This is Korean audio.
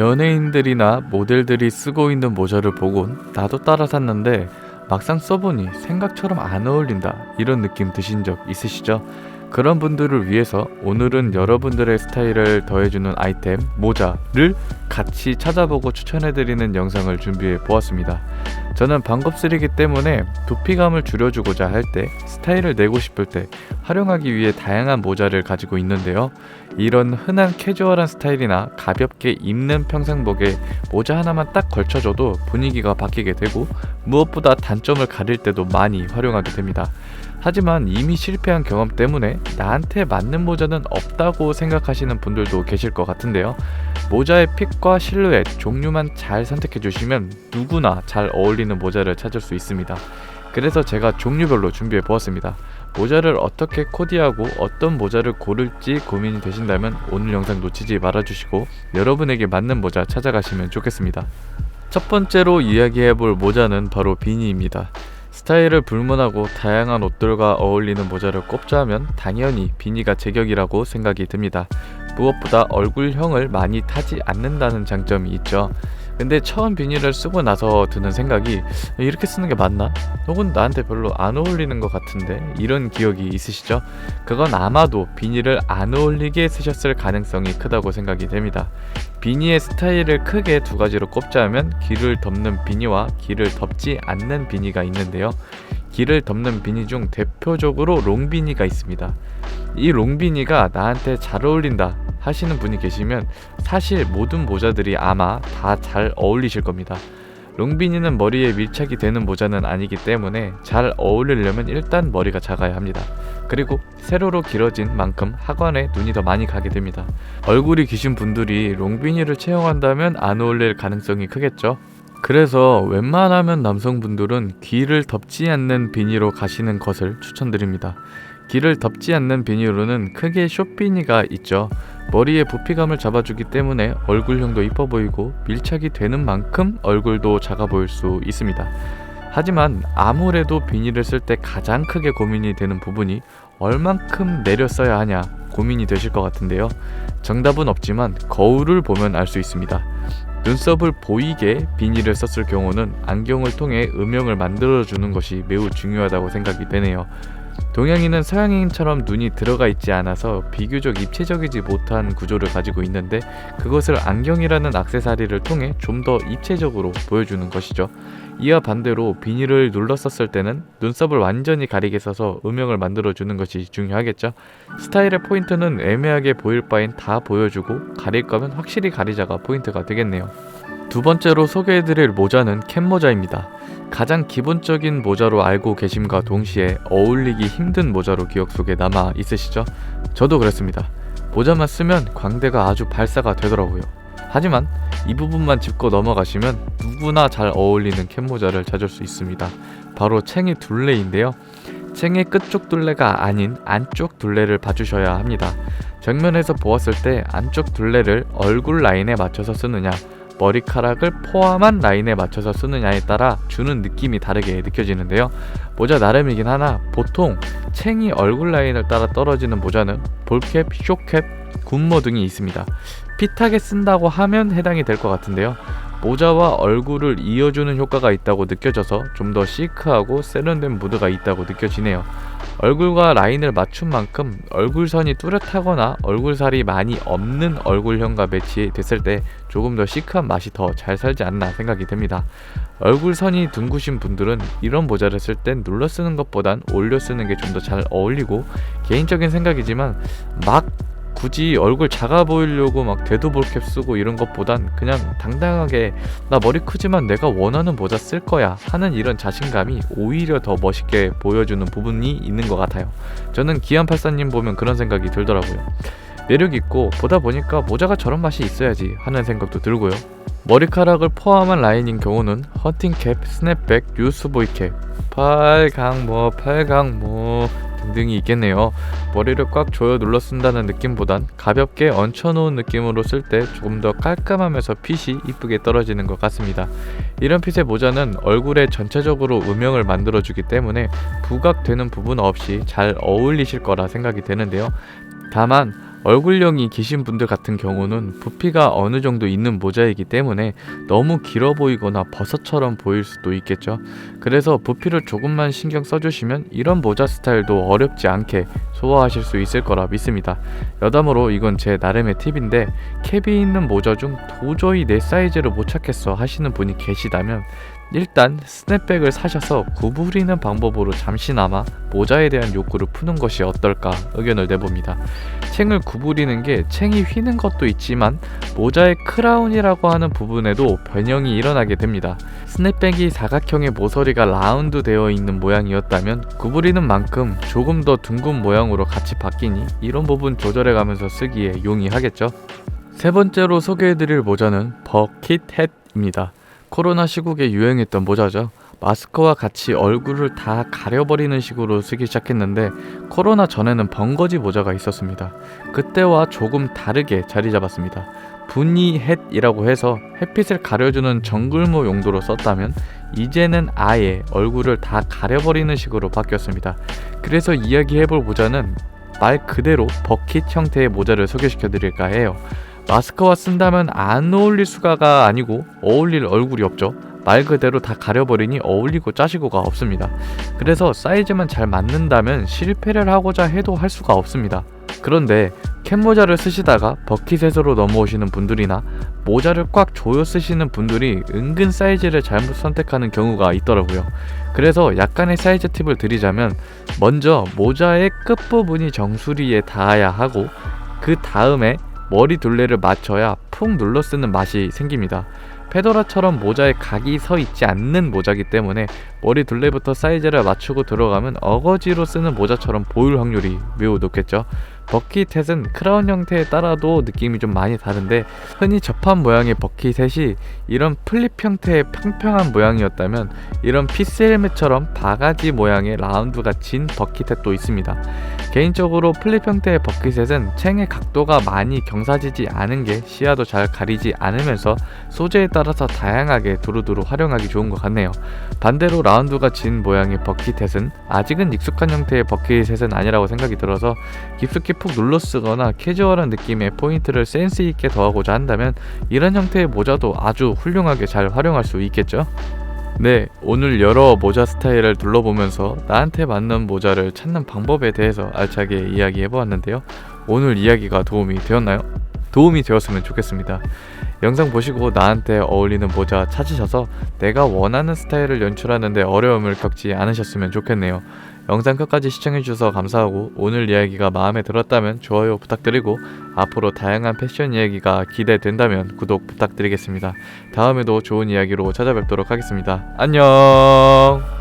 연예인들이나 모델들이 쓰고 있는 모자를 보곤 나도 따라 샀는데 막상 써보니 생각처럼 안 어울린다 이런 느낌 드신 적 있으시죠? 그런 분들을 위해서 오늘은 여러분들의 스타일을 더해주는 아이템 모자를 같이 찾아보고 추천해드리는 영상을 준비해 보았습니다. 저는 반곱슬이기 때문에 두피감을 줄여주고자 할 때, 스타일을 내고 싶을 때 활용하기 위해 다양한 모자를 가지고 있는데요. 이런 흔한 캐주얼한 스타일이나 가볍게 입는 평상복에 모자 하나만 딱 걸쳐줘도 분위기가 바뀌게 되고 무엇보다 단점을 가릴 때도 많이 활용하게 됩니다. 하지만 이미 실패한 경험 때문에 나한테 맞는 모자는 없다고 생각하시는 분들도 계실 것 같은데요. 모자의 핏과 실루엣, 종류만 잘 선택해 주시면 누구나 잘 어울리는 모자를 찾을 수 있습니다. 그래서 제가 종류별로 준비해 보았습니다. 모자를 어떻게 코디하고 어떤 모자를 고를지 고민이 되신다면 오늘 영상 놓치지 말아주시고 여러분에게 맞는 모자 찾아가시면 좋겠습니다. 첫 번째로 이야기해볼 모자는 바로 비니입니다. 스타일을 불문하고 다양한 옷들과 어울리는 모자를 꼽자 하면 당연히 비니가 제격이라고 생각이 듭니다. 무엇보다 얼굴형을 많이 타지 않는다는 장점이 있죠. 근데 처음 비니를 쓰고 나서 드는 생각이 이렇게 쓰는 게 맞나? 혹은 나한테 별로 안 어울리는 것 같은데? 이런 기억이 있으시죠? 그건 아마도 비니를 안 어울리게 쓰셨을 가능성이 크다고 생각이 됩니다. 비니의 스타일을 크게 두 가지로 꼽자면 길을 덮는 비니와 길을 덮지 않는 비니가 있는데요. 길을 덮는 비니 중 대표적으로 롱비니가 있습니다. 이 롱비니가 나한테 잘 어울린다 하시는 분이 계시면 사실 모든 모자들이 아마 다 잘 어울리실 겁니다. 롱비니는 머리에 밀착이 되는 모자는 아니기 때문에 잘 어울리려면 일단 머리가 작아야 합니다. 그리고 세로로 길어진 만큼 하관에 눈이 더 많이 가게 됩니다. 얼굴이 기신 분들이 롱비니를 채용한다면 안 어울릴 가능성이 크겠죠. 그래서 웬만하면 남성분들은 귀를 덮지 않는 비니로 가시는 것을 추천드립니다. 귀를 덮지 않는 비니로는 크게 숏비니가 있죠. 머리에 부피감을 잡아주기 때문에 얼굴형도 이뻐 보이고 밀착이 되는 만큼 얼굴도 작아 보일 수 있습니다. 하지만 아무래도 비니를 쓸 때 가장 크게 고민이 되는 부분이 얼만큼 내려 써야 하냐 고민이 되실 것 같은데요. 정답은 없지만 거울을 보면 알 수 있습니다. 눈썹을 보이게 비니를 썼을 경우는 안경을 통해 음영을 만들어주는 것이 매우 중요하다고 생각이 되네요. 동양인은 서양인처럼 눈이 들어가 있지 않아서 비교적 입체적이지 못한 구조를 가지고 있는데 그것을 안경이라는 액세서리를 통해 좀 더 입체적으로 보여주는 것이죠. 이와 반대로 비니를 눌러 썼을 때는 눈썹을 완전히 가리게 써서 음영을 만들어주는 것이 중요하겠죠. 스타일의 포인트는 애매하게 보일 바엔 다 보여주고 가릴 거면 확실히 가리자가 포인트가 되겠네요. 두 번째로 소개해드릴 모자는 캡모자입니다. 가장 기본적인 모자로 알고 계심과 동시에 어울리기 힘든 모자로 기억 속에 남아 있으시죠? 저도 그랬습니다. 모자만 쓰면 광대가 아주 발사가 되더라고요. 하지만 이 부분만 짚고 넘어가시면 누구나 잘 어울리는 캡모자를 찾을 수 있습니다. 바로 챙이 둘레인데요. 챙의 끝쪽 둘레가 아닌 안쪽 둘레를 봐주셔야 합니다. 정면에서 보았을 때 안쪽 둘레를 얼굴 라인에 맞춰서 쓰느냐 머리카락을 포함한 라인에 맞춰서 쓰느냐에 따라 주는 느낌이 다르게 느껴지는데요. 모자 나름이긴 하나 보통 챙이 얼굴 라인을 따라 떨어지는 모자는 볼캡, 숏캡, 군모 등이 있습니다. 핏하게 쓴다고 하면 해당이 될 것 같은데요. 모자와 얼굴을 이어주는 효과가 있다고 느껴져서 좀 더 시크하고 세련된 무드가 있다고 느껴지네요. 얼굴과 라인을 맞춘 만큼 얼굴선이 뚜렷하거나 얼굴살이 많이 없는 얼굴형과 매치됐을 때 조금 더 시크한 맛이 더 잘 살지 않나 생각이 됩니다. 얼굴선이 둥그신 분들은 이런 모자를 쓸 땐 눌러 쓰는 것보단 올려 쓰는 게 좀 더 잘 어울리고 개인적인 생각이지만 막 굳이 얼굴 작아 보이려고 막 대도 볼캡 쓰고 이런 것보단 그냥 당당하게 나 머리 크지만 내가 원하는 모자 쓸 거야 하는 이런 자신감이 오히려 더 멋있게 보여주는 부분이 있는 것 같아요. 저는 기안84님 보면 그런 생각이 들더라고요. 매력있고 보다 보니까 모자가 저런 맛이 있어야지 하는 생각도 들고요. 머리카락을 포함한 라인인 경우는 헌팅캡, 스냅백, 유스보이캡, 팔강모 등등이 있겠네요. 머리를 꽉 조여 눌러 쓴다는 느낌보단 가볍게 얹혀놓은 느낌으로 쓸 때 조금 더 깔끔하면서 핏이 이쁘게 떨어지는 것 같습니다. 이런 핏의 모자는 얼굴에 전체적으로 음영을 만들어주기 때문에 부각되는 부분 없이 잘 어울리실 거라 생각이 되는데요. 다만 얼굴형이 기신 분들 같은 경우는 부피가 어느 정도 있는 모자이기 때문에 너무 길어 보이거나 버섯처럼 보일 수도 있겠죠. 그래서 부피를 조금만 신경 써주시면 이런 모자 스타일도 어렵지 않게 소화하실 수 있을 거라 믿습니다. 여담으로 이건 제 나름의 팁인데, 캡이 있는 모자 중 도저히 내 사이즈를 못 찾겠어 하시는 분이 계시다면 일단 스냅백을 사셔서 구부리는 방법으로 잠시나마 모자에 대한 욕구를 푸는 것이 어떨까 의견을 내봅니다. 챙을 구부리는 게 챙이 휘는 것도 있지만 모자의 크라운이라고 하는 부분에도 변형이 일어나게 됩니다. 스냅백이 사각형의 모서리가 라운드 되어 있는 모양이었다면 구부리는 만큼 조금 더 둥근 모양으로 같이 바뀌니 이런 부분 조절해 가면서 쓰기에 용이하겠죠. 세 번째로 소개해드릴 모자는 버킷 햇입니다. 코로나 시국에 유행했던 모자죠. 마스크와 같이 얼굴을 다 가려버리는 식으로 쓰기 시작했는데 코로나 전에는 번거지 모자가 있었습니다. 그때와 조금 다르게 자리 잡았습니다. 분니 햇이라고 해서 햇빛을 가려주는 정글모 용도로 썼다면 이제는 아예 얼굴을 다 가려버리는 식으로 바뀌었습니다. 그래서 이야기해볼 모자는 말 그대로 버킷 형태의 모자를 소개시켜 드릴까 해요. 마스크와 쓴다면 안 어울릴 수가가 아니고 어울릴 얼굴이 없죠. 말 그대로 다 가려버리니 어울리고 짜시고가 없습니다. 그래서 사이즈만 잘 맞는다면 실패를 하고자 해도 할 수가 없습니다. 그런데 캡모자를 쓰시다가 버킷햇으로 넘어오시는 분들이나 모자를 꽉 조여 쓰시는 분들이 은근 사이즈를 잘못 선택하는 경우가 있더라고요. 그래서 약간의 사이즈 팁을 드리자면, 먼저 모자의 끝부분이 정수리에 닿아야 하고 그 다음에 머리 둘레를 맞춰야 푹 눌러 쓰는 맛이 생깁니다. 페도라처럼 모자에 각이 서 있지 않는 모자기 때문에 머리 둘레부터 사이즈를 맞추고 들어가면 어거지로 쓰는 모자처럼 보일 확률이 매우 높겠죠. 버킷햇은 크라운 형태에 따라도 느낌이 좀 많이 다른데, 흔히 접한 모양의 버킷햇이 이런 플립 형태의 평평한 모양이었다면 이런 피스 헬멧처럼 바가지 모양의 라운드가 진 버킷햇도 있습니다. 개인적으로 플립 형태의 버킷햇은 챙의 각도가 많이 경사지지 않은 게 시야도 잘 가리지 않으면서 소재에 따라서 다양하게 두루두루 활용하기 좋은 것 같네요. 반대로 라운드가 진 모양의 버킷햇은 아직은 익숙한 형태의 버킷햇은 아니라고 생각이 들어서 깊숙이 푹 눌러 쓰거나 캐주얼한 느낌의 포인트를 센스 있게 더하고자 한다면 이런 형태의 모자도 아주 훌륭하게 잘 활용할 수 있겠죠. 네, 오늘 여러 모자 스타일을 둘러보면서 나한테 맞는 모자를 찾는 방법에 대해서 알차게 이야기해보았는데요. 오늘 이야기가 도움이 되었나요? 도움이 되었으면 좋겠습니다. 영상 보시고 나한테 어울리는 모자 찾으셔서 내가 원하는 스타일을 연출하는데 어려움을 겪지 않으셨으면 좋겠네요. 영상 끝까지 시청해주셔서 감사하고 오늘 이야기가 마음에 들었다면 좋아요 부탁드리고 앞으로 다양한 패션 이야기가 기대된다면 구독 부탁드리겠습니다. 다음에도 좋은 이야기로 찾아뵙도록 하겠습니다. 안녕.